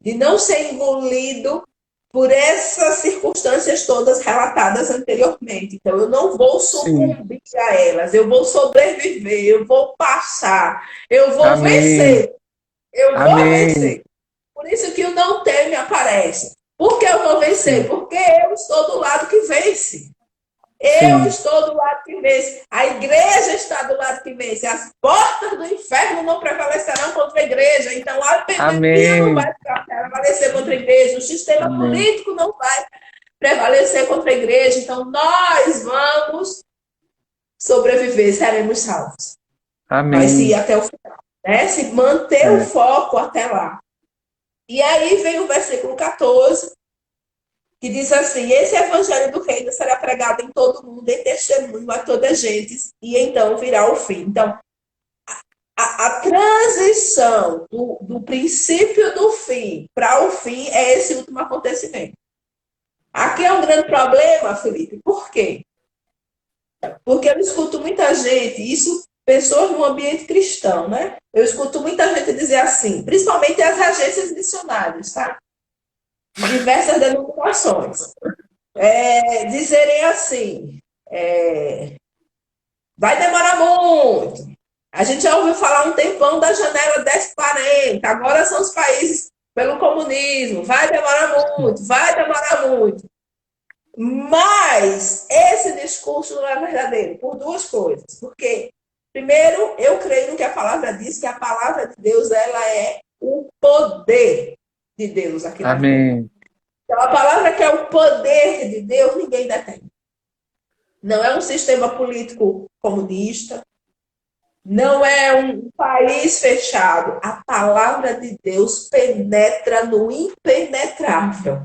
de não ser engolido por essas circunstâncias todas relatadas anteriormente. Então, eu não vou Sim, sucumbir a elas, eu vou sobreviver, eu vou passar, eu vou amém, vencer, eu vou amém. vencer. Por isso que o não teme aparece. Por que eu vou vencer? Sim, Porque eu estou do lado que vence. Eu sim, estou do lado que vence. A igreja está do lado que vence. As portas do inferno não prevalecerão contra a igreja. Então, a epidemia não amém, vai prevalecer contra a igreja. O sistema amém, político não vai prevalecer contra a igreja. Então, nós vamos sobreviver, seremos salvos. Vai se ir amém. até o final. Né? Se manter o É, foco até lá. E aí vem o versículo 14, que diz assim: esse evangelho do reino será pregado em todo mundo, em testemunho a toda gente, e então virá o fim. Então, a transição do princípio do fim para o fim é esse último acontecimento. Aqui é um grande problema, Felipe. Por quê? Porque eu escuto muita gente, isso pessoas no ambiente cristão, né? Eu escuto muita gente dizer assim, principalmente as agências missionárias, tá? De diversas denominações. Dizerem assim, vai demorar muito. A gente já ouviu falar um tempão da janela 1040, agora são os países pelo comunismo, vai demorar muito, vai demorar muito. Mas esse discurso não é verdadeiro, por duas coisas. Porque, primeiro, eu creio no que a palavra diz, que a palavra de Deus ela é o poder de Deus aqui na terra. amém, Então, a palavra que é o poder de Deus, ninguém detém. Não é um sistema político comunista, não é um país fechado. A palavra de Deus penetra no impenetrável.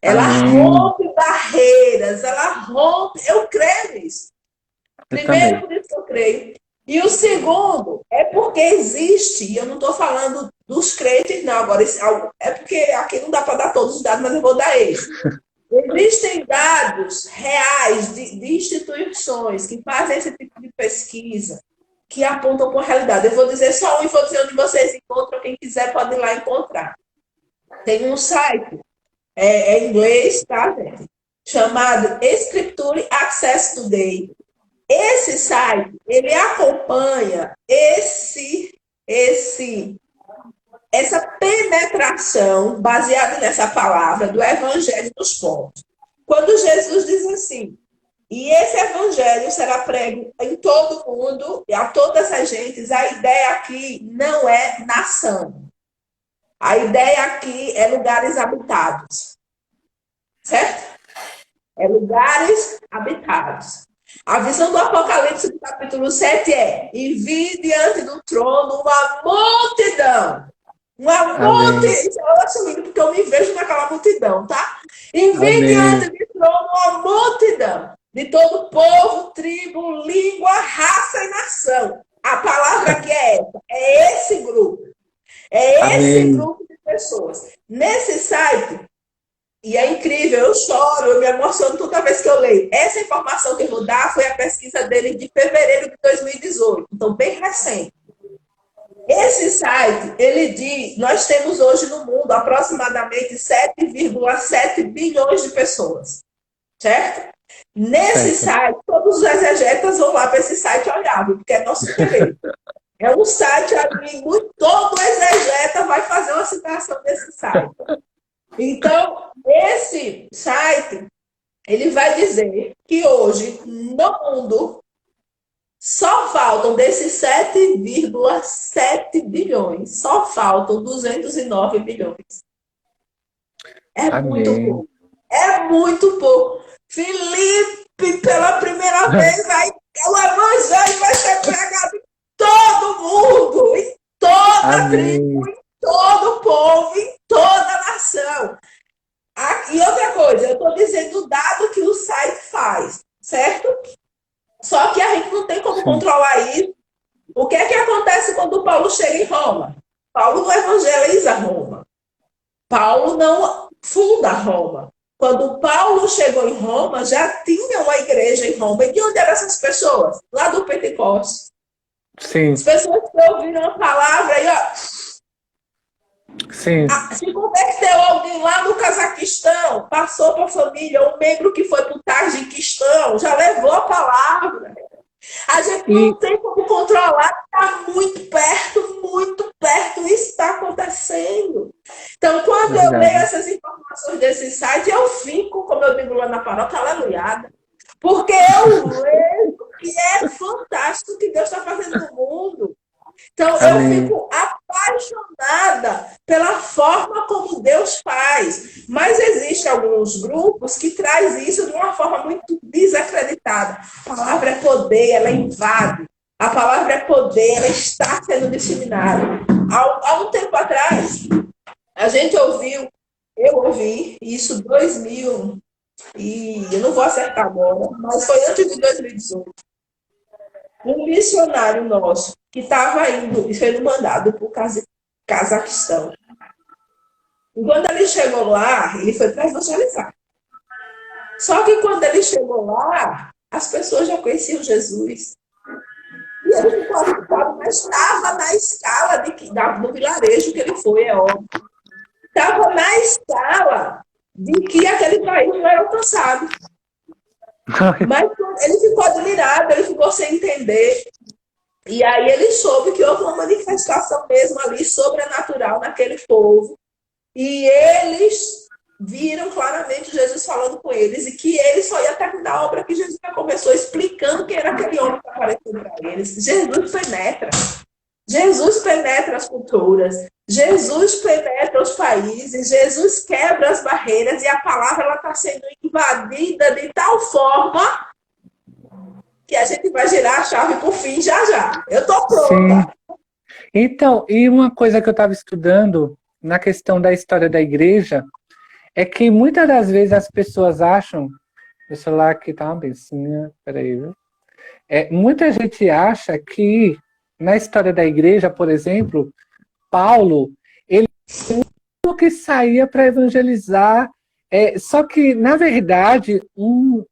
Ela amém. rompe barreiras, ela rompe. Eu creio nisso. Eu Primeiro, também. por isso que eu creio. E o segundo é porque existe, e eu não estou falando dos crentes, não, agora, é porque aqui não dá para dar todos os dados, mas eu vou dar esse. Existem dados reais de instituições que fazem esse tipo de pesquisa, que apontam com a realidade. Eu vou dizer só um e vou dizer onde vocês encontram, quem quiser pode ir lá encontrar. Tem um site, em inglês, tá, gente? Chamado Scripture Access Today. Esse site, ele acompanha essa penetração baseada nessa palavra do evangelho dos povos. Quando Jesus diz assim, E esse evangelho será prego em todo mundo, e a todas as gentes. A ideia aqui não é nação. A ideia aqui é lugares habitados. Certo? É lugares habitados. A visão do Apocalipse, do capítulo 7 é: e vi diante do trono uma multidão. Uma multidão. Eu acho lindo porque eu me vejo naquela multidão, tá? E vi diante do trono uma multidão de todo povo, tribo, língua, raça e nação. A palavra que é essa. É esse grupo. É esse grupo de pessoas. Nesse site, e é incrível, eu choro, eu me emociono toda vez que eu leio. Essa informação que eu vou dar foi a pesquisa dele de fevereiro de 2018, então bem recente. Esse site, ele diz, nós temos hoje no mundo aproximadamente 7,7 bilhões de pessoas, certo? Nesse site, todos os exegetas vão lá para esse site olhar, porque é nosso interesse. É um site ali, todo exegeta vai fazer uma citação desse site. Então, esse site, ele vai dizer que hoje, no mundo, só faltam desses 7,7 bilhões, só faltam 209 bilhões. É muito pouco. É muito pouco. Felipe, pela primeira vez, o evangelho vai ser pregado em todo mundo, em toda tribo, em todo povo, em toda nação. E outra coisa, eu estou dizendo o dado que o site faz, certo? Só que a gente não tem como controlar isso. O que é que acontece quando o Paulo chega em Roma? Paulo não evangeliza Roma. Paulo não funda Roma. Quando Paulo chegou em Roma, já tinha uma igreja em Roma. E de onde eram essas pessoas? Lá do Pentecostes. Sim. As pessoas que ouviram a palavra e, ó, sim. Se converteu alguém lá no Cazaquistão, passou para a família, um membro que foi para o Tajiquistão, já levou a palavra. A gente não tem como controlar, está muito perto, isso está acontecendo. Então, quando eu leio essas informações desse site, eu fico, como eu digo lá na paróquia, aleluiada. Porque eu vejo que é fantástico o que Deus está fazendo no mundo. Então, eu fico apaixonada pela forma como Deus faz. Mas existem alguns grupos que trazem isso de uma forma muito desacreditada. A palavra é poder, ela invade. A palavra é poder, ela está sendo disseminada. Há um tempo atrás, a gente eu ouvi isso em 2000, e eu não vou acertar agora, mas foi antes de 2018. Um missionário nosso que estava sendo mandado para o Cazaquistão. E quando ele chegou lá, ele foi para evangelizar. Só que quando ele chegou lá, as pessoas já conheciam Jesus. E ele ficou assustado, mas estava na escala do vilarejo que ele foi, é óbvio. Estava na escala de que aquele país não era alcançado. Mas ele ficou admirado, ele ficou sem entender. E aí ele soube que houve uma manifestação mesmo ali sobrenatural naquele povo. E eles viram claramente Jesus falando com eles e que ele só ia terminar a obra que Jesus já começou, explicando quem era aquele homem que apareceu para eles. Jesus penetra as culturas, Jesus penetra os países, Jesus quebra as barreiras e a palavra está sendo invadida de tal forma que a gente vai girar a chave por fim já. Eu estou pronta. Sim. Então, e uma coisa que eu estava estudando na questão da história da igreja é que muitas das vezes as pessoas acham... Meu celular aqui tá uma becinha, peraí, viu? Muita gente acha que na história da igreja, por exemplo, Paulo, ele que saía para evangelizar, só que, na verdade, um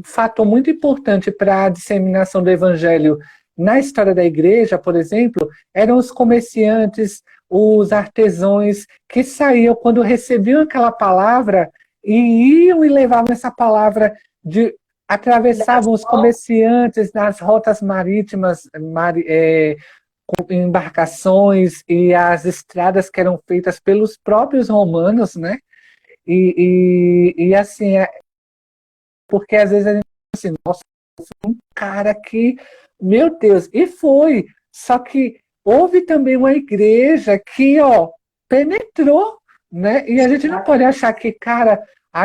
fator muito importante para a disseminação do evangelho na história da igreja, por exemplo, eram os comerciantes, os artesãos que saíam quando recebiam aquela palavra e iam e levavam essa palavra, atravessavam os comerciantes nas rotas marítimas, com embarcações e as estradas que eram feitas pelos próprios romanos, né? E assim, porque às vezes a gente pensa assim, nossa, um cara que, meu Deus, e foi. Só que houve também uma igreja que, ó, penetrou, né? E a gente não pode achar que, cara,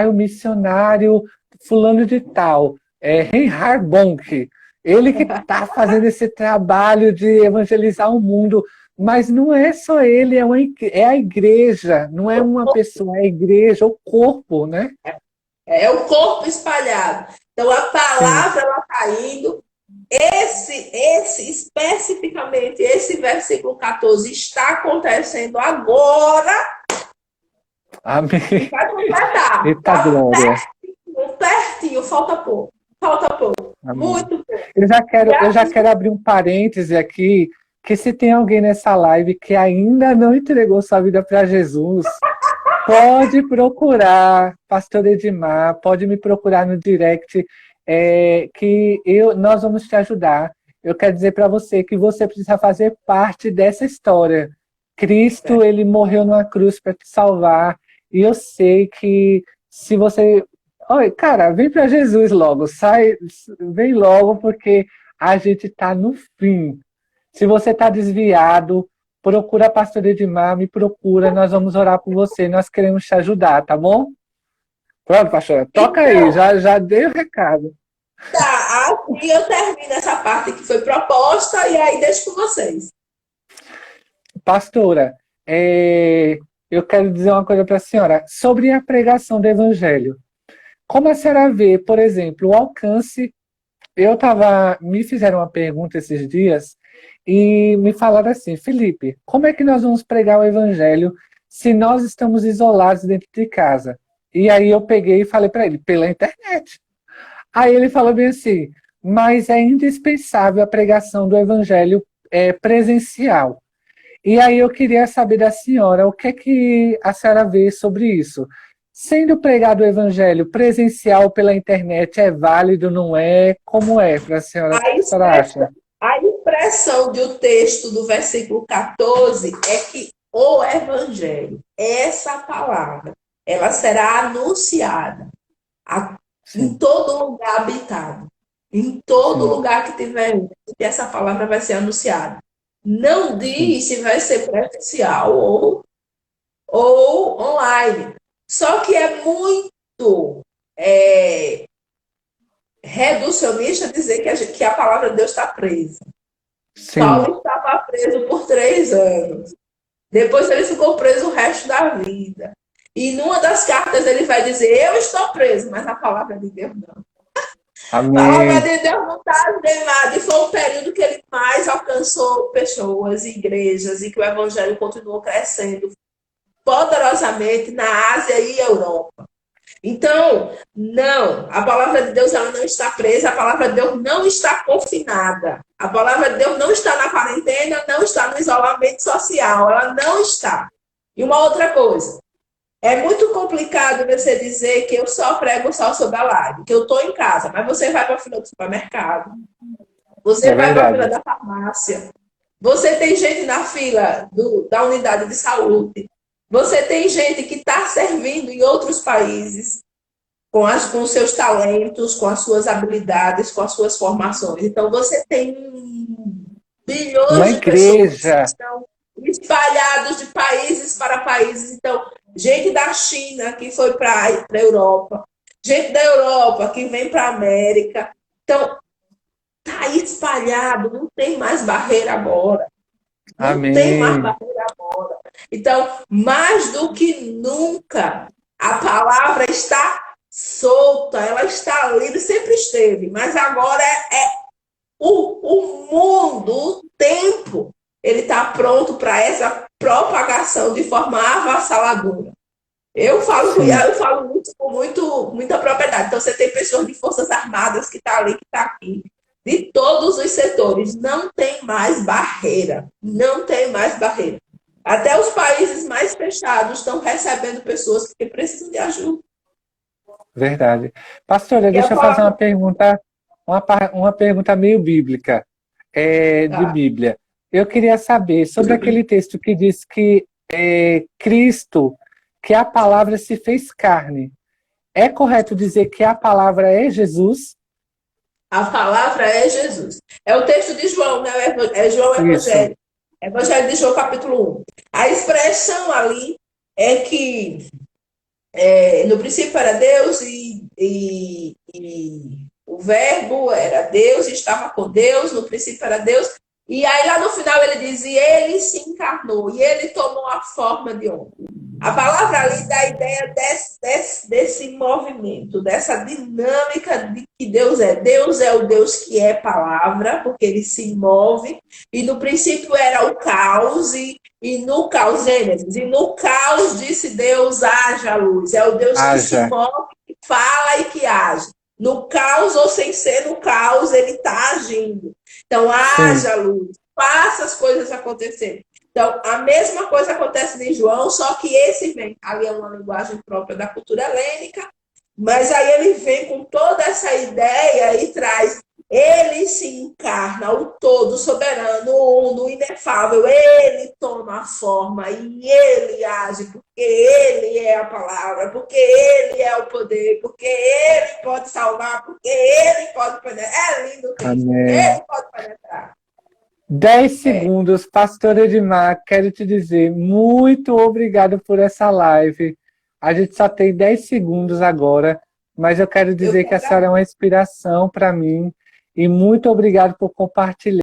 o missionário fulano de tal, Reinhard Bonk, ele que está fazendo esse trabalho de evangelizar o mundo, mas não é só ele, é a igreja, não é uma pessoa, é a igreja, o corpo, né? É o corpo espalhado. Então, a Sim. palavra, ela está indo. Especificamente, esse versículo 14 está acontecendo agora e Amém. vai completar. Eita Está glória. pertinho, pertinho, falta pouco. Falta pouco. Amém. Muito pouco. E Eu já assim, quero abrir um parêntese aqui, que se tem alguém nessa live que ainda não entregou sua vida para Jesus, pode procurar Pastor Edmar, pode me procurar no direct, nós vamos te ajudar. Eu quero dizer para você que você precisa fazer parte dessa história. Cristo, ele morreu numa cruz para te salvar, e eu sei que se você... Oi, cara, vem para Jesus logo, vem logo, porque a gente está no fim. Se você está desviado, procura a pastora Edmar, me procura, nós vamos orar por você, nós queremos te ajudar, tá bom? Pronto, pastora, toca aí, então, já dei o recado. tá, assim eu termino essa parte que foi proposta e aí deixo com vocês. Pastora, eu quero dizer uma coisa para a senhora sobre a pregação do evangelho. Como a senhora vê, por exemplo, o alcance. Me fizeram uma pergunta esses dias e me falaram assim, Felipe, como é que nós vamos pregar o evangelho se nós estamos isolados dentro de casa? E aí eu peguei e falei para ele, pela internet. Aí ele falou bem assim, mas é indispensável a pregação do evangelho presencial. E aí eu queria saber da senhora, o que é que a senhora vê sobre isso? Sendo pregado o evangelho presencial pela internet, é válido, não é? Como é para A a senhora expressão, acha? a impressão do texto do versículo 14 é que o evangelho, essa palavra, ela será anunciada em Sim, todo lugar habitado, em todo sim, lugar que tiver, que essa palavra vai ser anunciada. Não sim, diz se vai ser presencial ou online. Só que é muito é, reducionista dizer que a palavra de Deus está presa. sim, Paulo estava preso por 3 anos. Depois ele ficou preso o resto da vida. E numa das cartas ele vai dizer: Eu estou preso, mas a palavra de Deus não. A palavra amém, de Deus não está algemada. E foi um período que ele mais alcançou pessoas, igrejas, e que o evangelho continuou crescendo poderosamente na Ásia e Europa. Então, não, a palavra de Deus ela não está presa, a palavra de Deus não está confinada. A palavra de Deus não está na quarentena, não está no isolamento social, ela não está. E uma outra coisa, é muito complicado você dizer que eu só prego só sobre a live, que eu estou em casa, mas você vai para a fila do supermercado, você é vai para a fila verdade. da farmácia, você tem gente na fila da unidade de saúde, você tem gente que está servindo em outros países, com os seus talentos, com as suas habilidades, com as suas formações. Então, você tem bilhões Uma de pessoas que igreja, estão espalhados de países para países. Então, gente da China que foi para a Europa, gente da Europa que vem para a América. Então, está espalhado, não tem mais barreira agora. Não tem mais amém, barreira agora. Então, mais do que nunca, a palavra está solta, ela está livre, sempre esteve, mas agora é o mundo, o tempo, ele está pronto para essa propagação de forma avassaladora. sim, Eu falo muito com muita propriedade. Então, você tem pessoas de forças armadas que está ali, que está aqui, de todos os setores. Não tem mais barreira. Não tem mais barreira. Até os países mais fechados estão recebendo pessoas que precisam de ajuda. verdade. Pastora, E a deixa eu fazer uma palavra. pergunta, uma pergunta meio bíblica, de Tá. Bíblia. Eu queria saber sobre aquele texto que diz que Cristo, que a palavra se fez carne. É correto dizer que a palavra é Jesus? A palavra é Jesus. É o texto de João, né? É João Isso. Evangelho. Evangelho de João, capítulo 1. A expressão ali é que no princípio era Deus e o verbo era Deus, estava com Deus, no princípio era Deus. E aí lá no final ele diz, e ele se encarnou, e ele tomou a forma de homem. A palavra ali dá a ideia desse movimento, dessa dinâmica de que Deus é. Deus é o Deus que é palavra, porque ele se move, e no princípio era o caos, e no caos, Gênesis, e no caos disse Deus, haja luz. É o Deus que se Haja. move, que fala e que age. No caos ou sem ser no caos, ele está agindo. Então, Sim. haja luz, faça as coisas acontecerem. Então, a mesma coisa acontece em João, só que esse vem, ali é uma linguagem própria da cultura helênica, mas aí ele vem com toda essa ideia e traz, ele se encarna, o todo soberano, o uno, inefável, ele toma a forma e ele age, porque ele é a palavra, porque ele é o poder, porque ele pode salvar, porque ele pode penetrar. É lindo o texto, Amém. ele pode penetrar. 10 segundos, Pastor Edmar, quero te dizer muito obrigado por essa live. A gente só tem 10 segundos agora, mas eu quero Eu dizer que a quero senhora é uma inspiração para mim e muito obrigado por compartilhar.